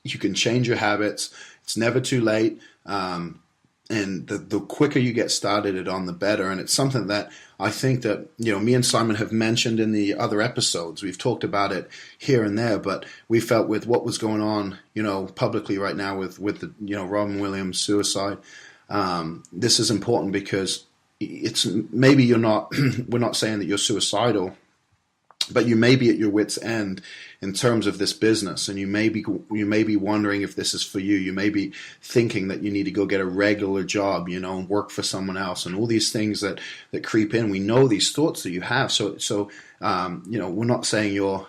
You can change your habits. It's never too late. And the quicker you get started on, the better. And it's something that I think that, me and Simon have mentioned in the other episodes. We've talked about it here and there, but we felt with what was going on, publicly right now with the, Robin Williams suicide, this is important, because it's maybe you're not, we're not saying that you're suicidal, but you may be at your wit's end in terms of this business, and you may be wondering if this is for you. You may be thinking that you need to go get a regular job, and work for someone else, and all these things that creep in. We know these thoughts that you have. So we're not saying you're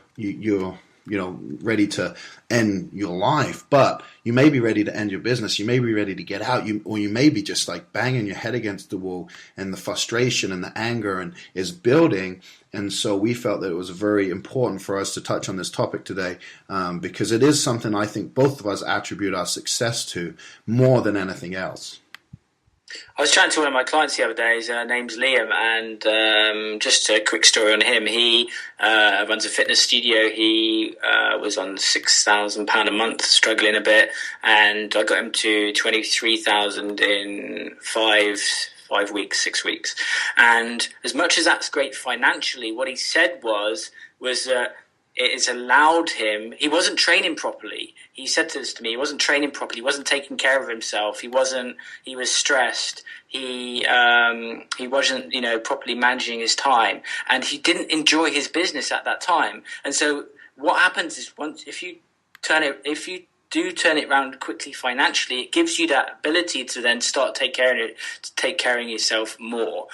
ready to end your life, but you may be ready to end your business. You may be ready to get out, or you may be just like banging your head against the wall, and the frustration and the anger is building. And so we felt that it was very important for us to touch on this topic today, because it is something I think both of us attribute our success to more than anything else. I was chatting to one of my clients the other day. His name's Liam, and just a quick story on him. He runs a fitness studio. He was on £6,000 a month, struggling a bit, and I got him to 23,000 in 5 weeks, 6 weeks. And as much as that's great financially, what he said was that it has allowed him. He wasn't training properly. He said this to me. He wasn't training properly. He wasn't taking care of himself. He was stressed. He wasn't, properly managing his time, and he didn't enjoy his business at that time. And so what happens is if you do turn it around quickly financially, it gives you that ability to then start take care of yourself more.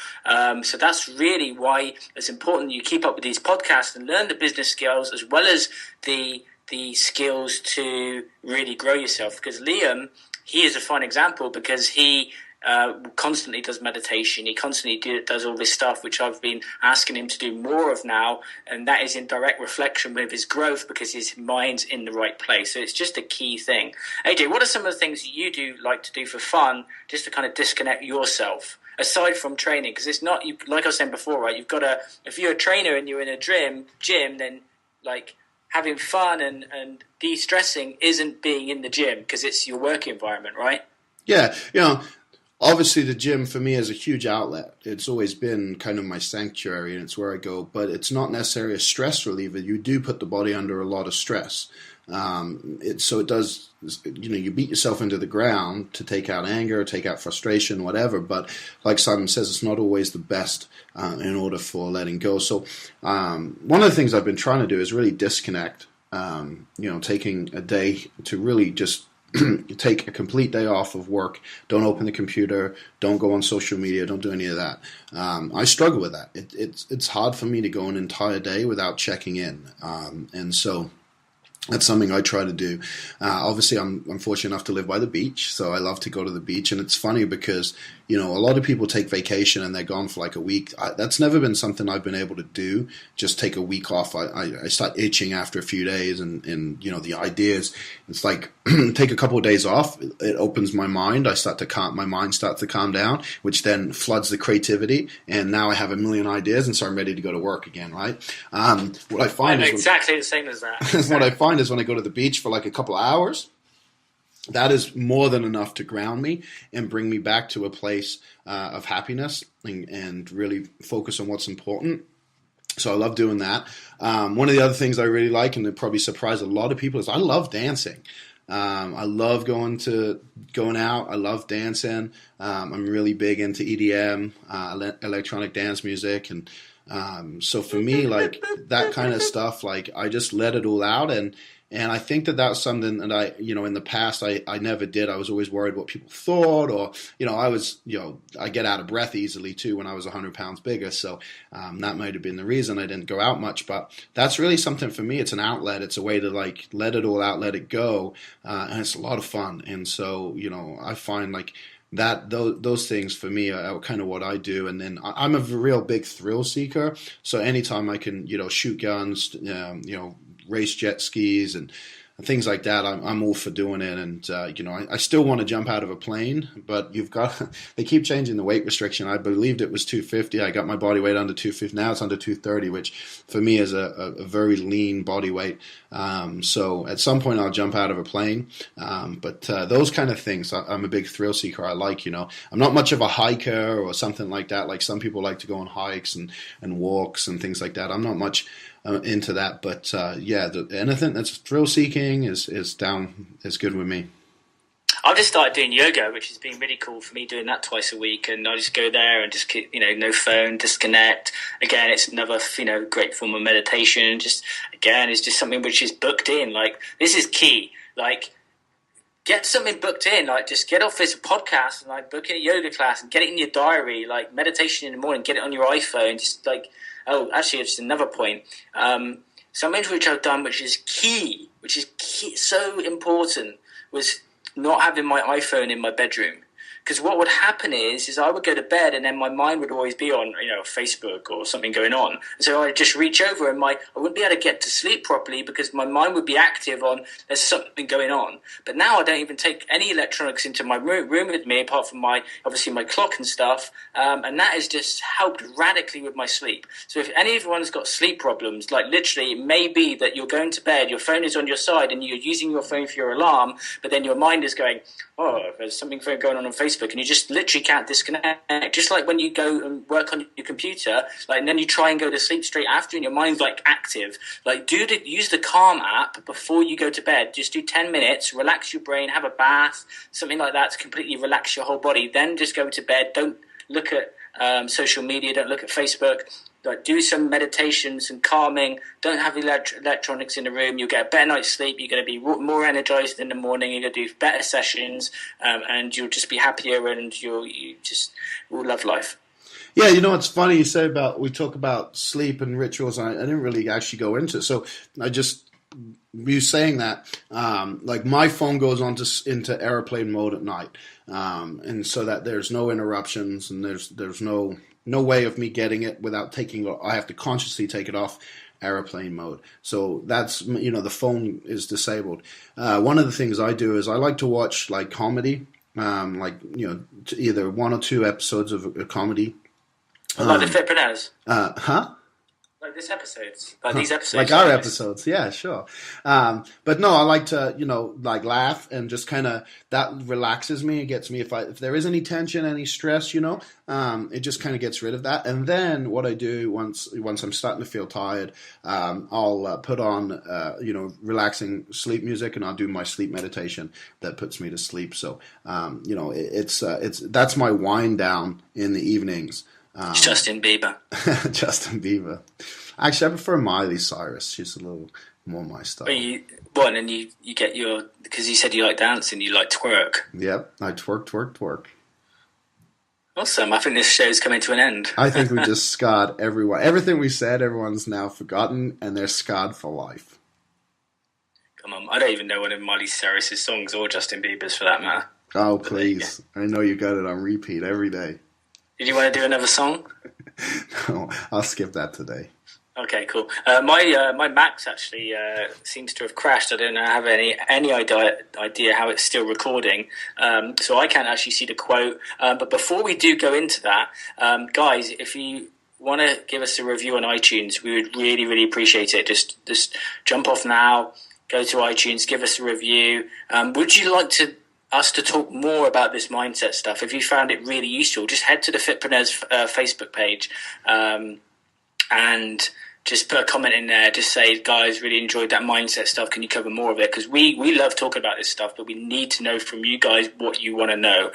So that's really why it's important you keep up with these podcasts and learn the business skills as well as the skills to really grow yourself. Because Liam, he is a fine example because he constantly does meditation. He constantly does all this stuff, which I've been asking him to do more of now, and that is in direct reflection with his growth because his mind's in the right place. So it's just a key thing. AJ, what are some of the things you do like to do for fun, just to kind of disconnect yourself aside from training? Because it's not, like I was saying before, right? You've got to, if you're a trainer and you're in a gym, then like having fun and de-stressing isn't being in the gym because it's your work environment, right? Yeah, obviously, the gym for me is a huge outlet. It's always been kind of my sanctuary, and it's where I go. But it's not necessarily a stress reliever. You do put the body under a lot of stress. So it does, you beat yourself into the ground to take out anger, take out frustration, whatever. But like Simon says, it's not always the best in order for letting go. So one of the things I've been trying to do is really disconnect, taking a day to really just take a complete day off of work. Don't open the computer. Don't go on social media. Don't do any of that. I struggle with that. It's hard for me to go an entire day without checking in. And so that's something I try to do. Obviously, I'm fortunate enough to live by the beach, so I love to go to the beach. And it's funny because, a lot of people take vacation and they're gone for like a week. That's never been something I've been able to do, just take a week off. I start itching after a few days and the ideas. It's like take a couple of days off. It opens my mind. My mind starts to calm down, which then floods the creativity. And now I have a million ideas, and so I'm ready to go to work again, right? What I find is exactly the same as that. What I find is when I go to the beach for like a couple of hours, that is more than enough to ground me and bring me back to a place of happiness and really focus on what's important. So I love doing that. One of the other things I really like, and it probably surprised a lot of people, is I love dancing. I love going out. I love dancing. I'm really big into EDM, electronic dance music, and so for me, like that kind of stuff, like I just let it all out, and I think that that's something that I, in the past I never did. I was always worried what people thought, or I get out of breath easily too when I was 100 pounds bigger. So that might have been the reason I didn't go out much. But that's really something for me. It's an outlet. It's a way to like let it all out, let it go, and it's a lot of fun. And so I find like that those things for me are kind of what I do. And then I'm a real big thrill seeker. So anytime I can shoot guns, race jet skis and things like that, I'm all for doing it. And I still want to jump out of a plane, but they keep changing the weight restriction. I believed it was 250. I got my body weight under 250. Now it's under 230, which for me is a very lean body weight. So at some point I'll jump out of a plane. But those kind of things, I'm a big thrill seeker. I like, I'm not much of a hiker or something like that. Like some people like to go on hikes and walks and things like that. I'm not much into that, but anything that's thrill seeking is good with me. I've just started doing yoga, which has been really cool for me, doing that twice a week, and I just go there and just keep, no phone, disconnect. Again, it's another great form of meditation. Just again, it's just something which is booked in. Like this is key. Like get something booked in. Like just get off this podcast and like book in a yoga class and get it in your diary. Like meditation in the morning, get it on your iPhone. Just like. Oh, actually, it's another point. Something which I've done, which is key, so important, was not having my iPhone in my bedroom. Because what would happen is I would go to bed and then my mind would always be on, Facebook or something going on. So I'd just reach over and I wouldn't be able to get to sleep properly because my mind would be active on there's something going on. But now I don't even take any electronics into my room with me apart from obviously my clock and stuff. And that has just helped radically with my sleep. So if anyone's got sleep problems, like literally it may be that you're going to bed, your phone is on your side and you're using your phone for your alarm, but then your mind is going, oh, there's something going on Facebook, and you just literally can't disconnect. Just like when you go and work on your computer, and then you try and go to sleep straight after, and your mind's active. Use the Calm app before you go to bed. Just do 10 minutes, relax your brain, have a bath, something like that to completely relax your whole body. Then just go to bed. Don't look at social media. Don't look at Facebook. Do some meditation, some calming. Don't have electronics in the room. You'll get a better night's sleep. You're going to be more energized in the morning. You're going to do better sessions, and you'll just be happier, and you just will love life. Yeah, it's funny you say we talk about sleep and rituals. And I didn't really actually go into it. So you saying that, my phone goes into airplane mode at night, and so that there's no interruptions and there's no way of me getting it without I have to consciously take it off airplane mode. So that's, the phone is disabled. One of the things I do is I like to watch comedy, either 1 or 2 episodes of a comedy. Like the Fitpreneurs. Like this episodes, these episodes, like our episodes, yeah, sure. But no, I like to, laugh and just kind of that relaxes me. It gets me if there is any tension, any stress, it just kind of gets rid of that. And then what I do once I'm starting to feel tired, I'll put on relaxing sleep music, and I'll do my sleep meditation that puts me to sleep. So it's that's my wind down in the evenings. Justin Bieber. Justin Bieber. Actually, I prefer Miley Cyrus. She's a little more my style. And you get because you said you like dancing, you like twerk. Yep, I twerk. Awesome. I think this show's coming to an end. I think we just scarred everyone. Everything we said, everyone's now forgotten, and they're scarred for life. Come on, I don't even know one of Miley Cyrus's songs or Justin Bieber's for that matter. Oh, please. I know you got it on repeat every day. Did you want to do another song? No, I'll skip that today. Okay, cool. My Mac's actually seems to have crashed. I don't have any idea how it's still recording, so I can't actually see the quote. But before we do go into that, guys, if you want to give us a review on iTunes, we would really, really appreciate it. Just jump off now, go to iTunes, give us a review. Would you like us to talk more about this mindset stuff? If you found it really useful, just head to the Fitpreneurs Facebook page and just put a comment in there. Just say, guys, really enjoyed that mindset stuff. Can you cover more of it? Because we love talking about this stuff, but we need to know from you guys what you want to know.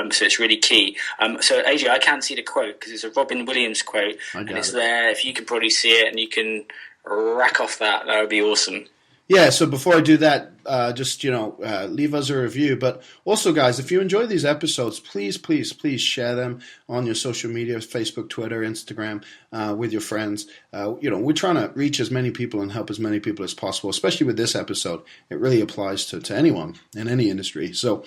So it's really key. So AJ, I can't see the quote because it's a Robin Williams quote, and it's there. If you can probably see it and you can rack off that would be awesome. Yeah, so before I do that, just, leave us a review. But also, guys, if you enjoy these episodes, please, please, please share them on your social media, Facebook, Twitter, Instagram, with your friends. We're trying to reach as many people and help as many people as possible, especially with this episode. It really applies to anyone in any industry. So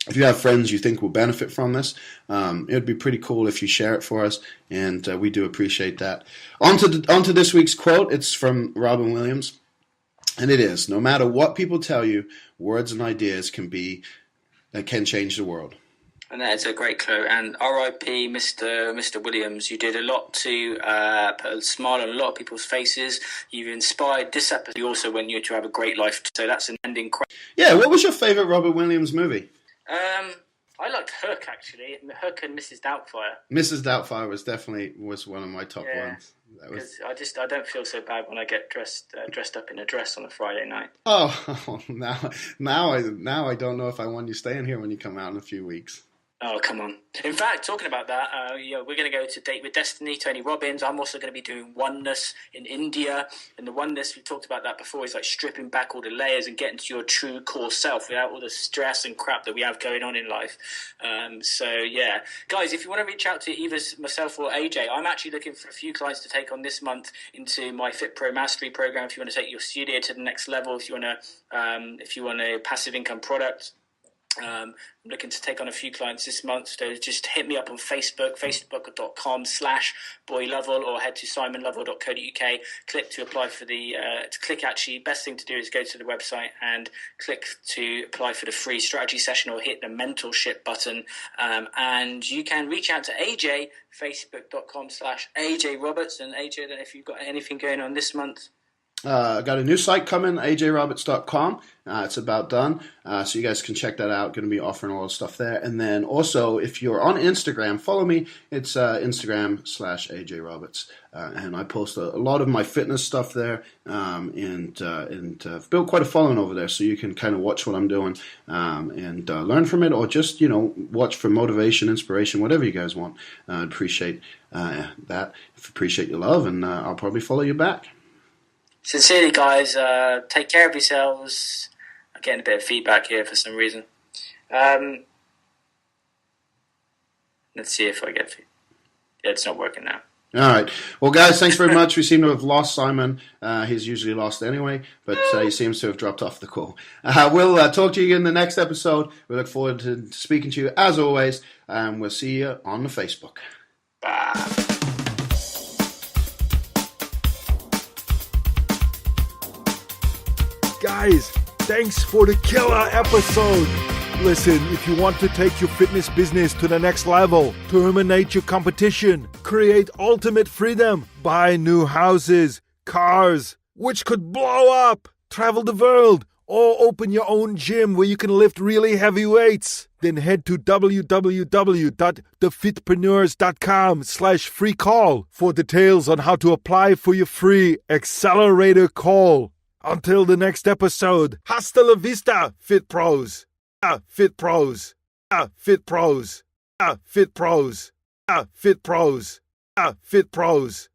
if you have friends you think will benefit from this, it would be pretty cool if you share it for us, and we do appreciate that. On to this week's quote. It's from Robin Williams. And it is, no matter what people tell you, words and ideas can change the world. And that is a great quote. And R.I.P. Mr. Williams, you did a lot to put a smile on a lot of people's faces. You've inspired this episode. You also want you to have a great life. So that's an ending. Yeah, what was your favorite Robin Williams movie? I liked Hook, actually. Hook and Mrs. Doubtfire. Mrs. Doubtfire was one of my top ones. Because I don't feel so bad when I get dressed up in a dress on a Friday night. Oh, now I don't know if I want you staying here when you come out in a few weeks. Oh, come on. In fact, talking about that, we're going to go to Date with Destiny, Tony Robbins. I'm also going to be doing Oneness in India. And the Oneness, we talked about that before, is like stripping back all the layers and getting to your true core self without all the stress and crap that we have going on in life. Yeah. Guys, if you want to reach out to either myself or AJ, I'm actually looking for a few clients to take on this month into my Fit Pro Mastery program. If you want to take your studio to the next level, if you want a passive income product, I'm looking to take on a few clients this month, so just hit me up on Facebook, facebook.com/boylevel, or head to simonlovell.co.uk. Click to apply for best thing to do is go to the website and click to apply for the free strategy session, or hit the mentorship button. And you can reach out to AJ, facebook.com/AJ Roberts. And AJ, I don't know if you've got anything going on this month. I got a new site coming, ajroberts.com. It's about done, so you guys can check that out. Going to be offering a lot of stuff there. And then also, if you're on Instagram, follow me. It's Instagram/AJRoberts. And I post a lot of my fitness stuff there, and I've built quite a following over there, so you can kind of watch what I'm doing and learn from it, or just, watch for motivation, inspiration, whatever you guys want. I'd appreciate that. Appreciate your love, and I'll probably follow you back. Sincerely, guys, take care of yourselves. I'm getting a bit of feedback here for some reason. Let's see if I get feedback. Yeah, it's not working now. All right. Well, guys, thanks very much. We seem to have lost Simon. He's usually lost anyway, but he seems to have dropped off the call. We'll talk to you again in the next episode. We look forward to speaking to you as always, and we'll see you on the Facebook. Bye. Guys, thanks for the killer episode. Listen, if you want to take your fitness business to the next level, terminate your competition, create ultimate freedom, buy new houses, cars, which could blow up, travel the world, or open your own gym where you can lift really heavy weights, then head to www.thefitpreneurs.com/free call for details on how to apply for your free accelerator call. Until the next episode, hasta la vista, Fit Pros. Fit Pros. Fit Pros. Fit Pros. Fit Pros. Fit Pros.